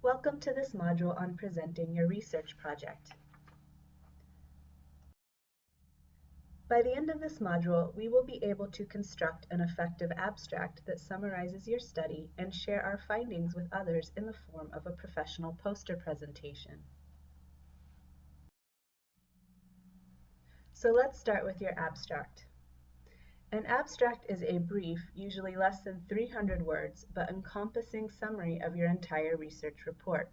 Welcome to this module on presenting your research project. By the end of this module, we will be able to construct an effective abstract that summarizes your study and share our findings with others in the form of a professional poster presentation. So let's start with your abstract. An abstract is a brief, usually less than 300 words, but encompassing summary of your entire research report.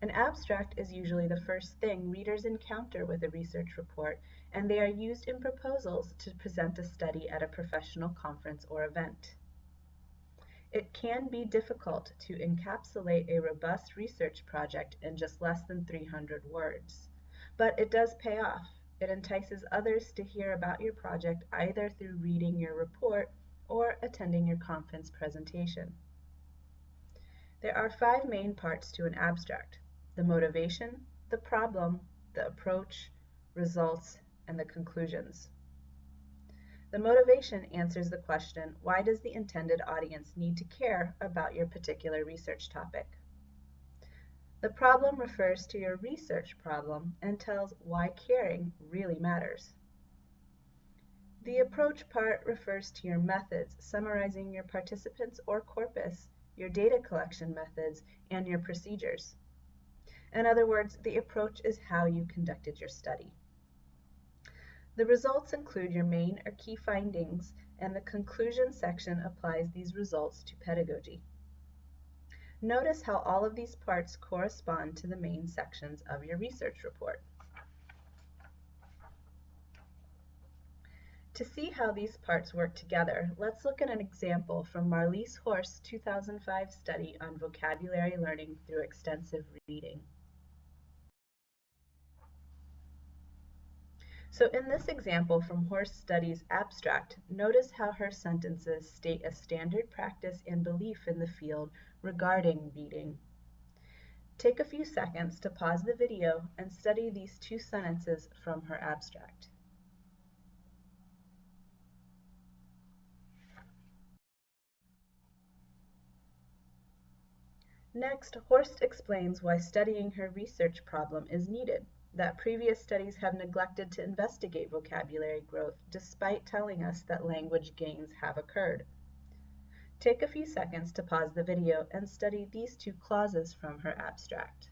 An abstract is usually the first thing readers encounter with a research report, and they are used in proposals to present a study at a professional conference or event. It can be difficult to encapsulate a robust research project in just less than 300 words, but it does pay off. It entices others to hear about your project either through reading your report or attending your conference presentation. There are 5 main parts to an abstract: the motivation, the problem, the approach, results, and the conclusions. The motivation answers the question, why does the intended audience need to care about your particular research topic? The problem refers to your research problem and tells why caring really matters. The approach part refers to your methods, summarizing your participants or corpus, your data collection methods, and your procedures. In other words, the approach is how you conducted your study. The results include your main or key findings, and the conclusion section applies these results to pedagogy. Notice how all of these parts correspond to the main sections of your research report. To see how these parts work together, let's look at an example from Marlies Horst's 2005 study on vocabulary learning through extensive reading. So in this example from Horst's study's abstract, notice how her sentences state a standard practice and belief in the field regarding reading. Take a few seconds to pause the video and study these 2 sentences from her abstract. Next, Horst explains why studying her research problem is needed, that previous studies have neglected to investigate vocabulary growth despite telling us that language gains have occurred. Take a few seconds to pause the video and study these 2 clauses from her abstract.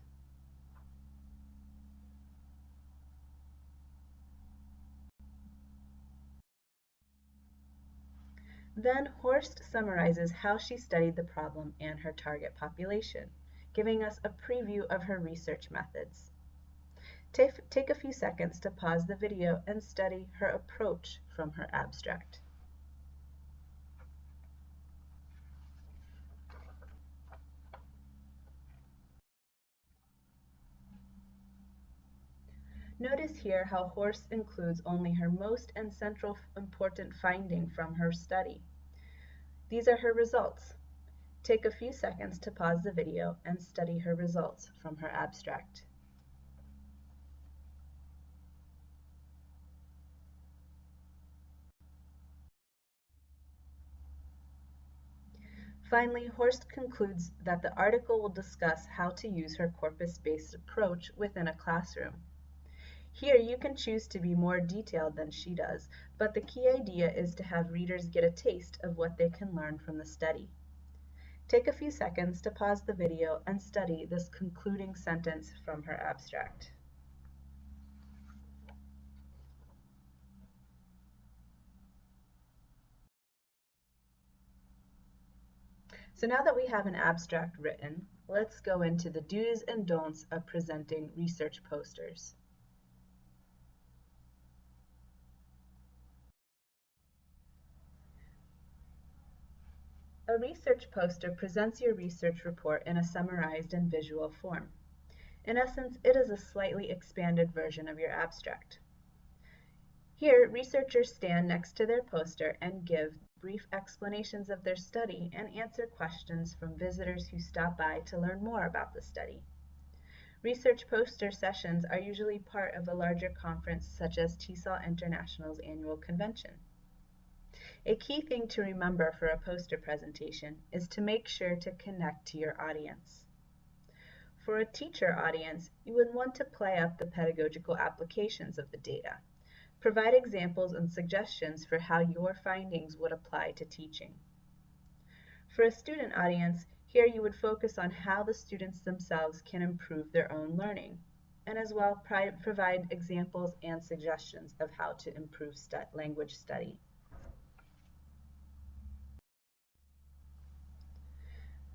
Then Horst summarizes how she studied the problem and her target population, giving us a preview of her research methods. Take a few seconds to pause the video and study her approach from her abstract. Notice here how Horst includes only her most and central important finding from her study. These are her results. Take a few seconds to pause the video and study her results from her abstract. Finally, Horst concludes that the article will discuss how to use her corpus-based approach within a classroom. Here you can choose to be more detailed than she does, but the key idea is to have readers get a taste of what they can learn from the study. Take a few seconds to pause the video and study this concluding sentence from her abstract. So now that we have an abstract written, let's go into the do's and don'ts of presenting research posters. A research poster presents your research report in a summarized and visual form. In essence, it is a slightly expanded version of your abstract. Here, researchers stand next to their poster and give brief explanations of their study and answer questions from visitors who stop by to learn more about the study. Research poster sessions are usually part of a larger conference such as TESOL International's annual convention. A key thing to remember for a poster presentation is to make sure to connect to your audience. For a teacher audience, you would want to play up the pedagogical applications of the data. Provide examples and suggestions for how your findings would apply to teaching. For a student audience, here you would focus on how the students themselves can improve their own learning, and as well provide examples and suggestions of how to improve language study.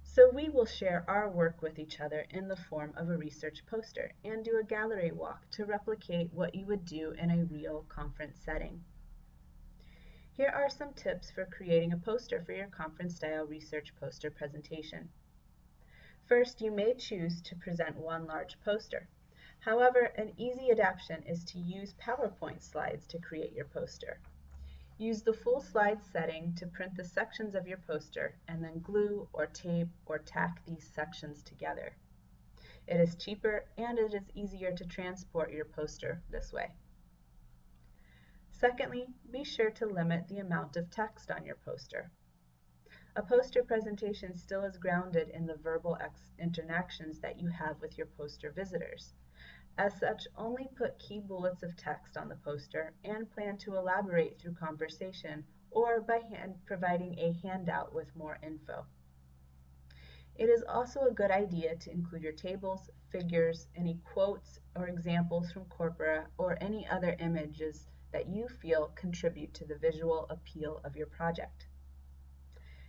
So we will share our work with each other in the form of a research poster and do a gallery walk to replicate what you would do in a real conference setting. Here are some tips for creating a poster for your conference-style research poster presentation. First, you may choose to present one large poster. However, an easy adaptation is to use PowerPoint slides to create your poster. Use the full slide setting to print the sections of your poster and then glue or tape or tack these sections together. It is cheaper and it is easier to transport your poster this way. Secondly, be sure to limit the amount of text on your poster. A poster presentation still is grounded in the verbal interactions that you have with your poster visitors. As such, only put key bullets of text on the poster and plan to elaborate through conversation or by providing a handout with more info. It is also a good idea to include your tables, figures, any quotes or examples from corpora, or any other images that you feel contribute to the visual appeal of your project.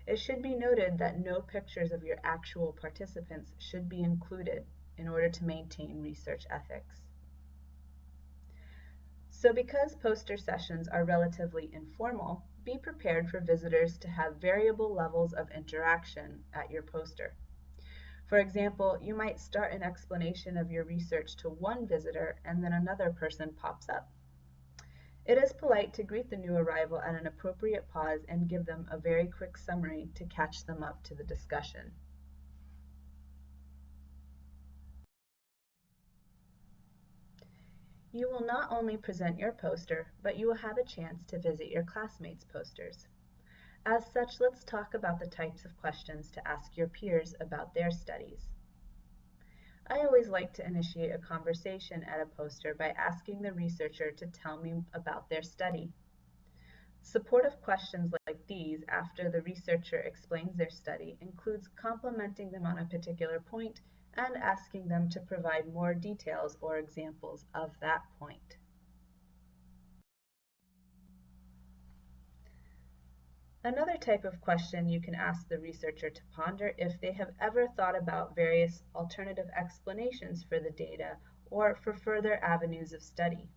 It should be noted that no pictures of your actual participants should be included in order to maintain research ethics. So because poster sessions are relatively informal, be prepared for visitors to have variable levels of interaction at your poster. For example, you might start an explanation of your research to one visitor and then another person pops up. It is polite to greet the new arrival at an appropriate pause and give them a very quick summary to catch them up to the discussion. You will not only present your poster, but you will have a chance to visit your classmates' posters. As such, let's talk about the types of questions to ask your peers about their studies. I always like to initiate a conversation at a poster by asking the researcher to tell me about their study. Supportive questions like these after the researcher explains their study includes complimenting them on a particular point and asking them to provide more details or examples of that point. Another type of question you can ask the researcher to ponder if they have ever thought about various alternative explanations for the data or for further avenues of study.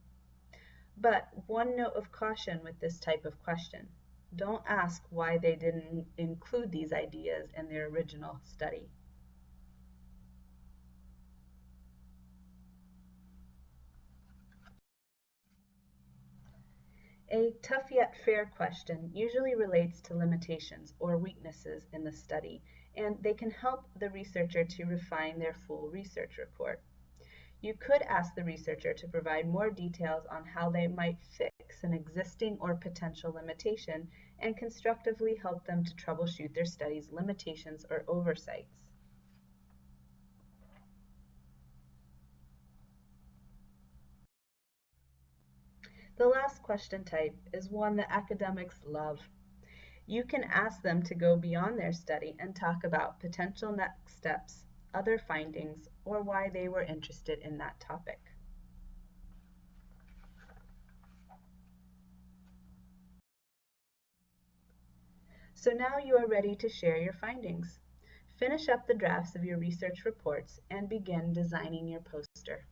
But one note of caution with this type of question: don't ask why they didn't include these ideas in their original study. A tough yet fair question usually relates to limitations or weaknesses in the study, and they can help the researcher to refine their full research report. You could ask the researcher to provide more details on how they might fix an existing or potential limitation and constructively help them to troubleshoot their study's limitations or oversights. The last question type is one that academics love. You can ask them to go beyond their study and talk about potential next steps, other findings, or why they were interested in that topic. So now you are ready to share your findings. Finish up the drafts of your research reports and begin designing your poster.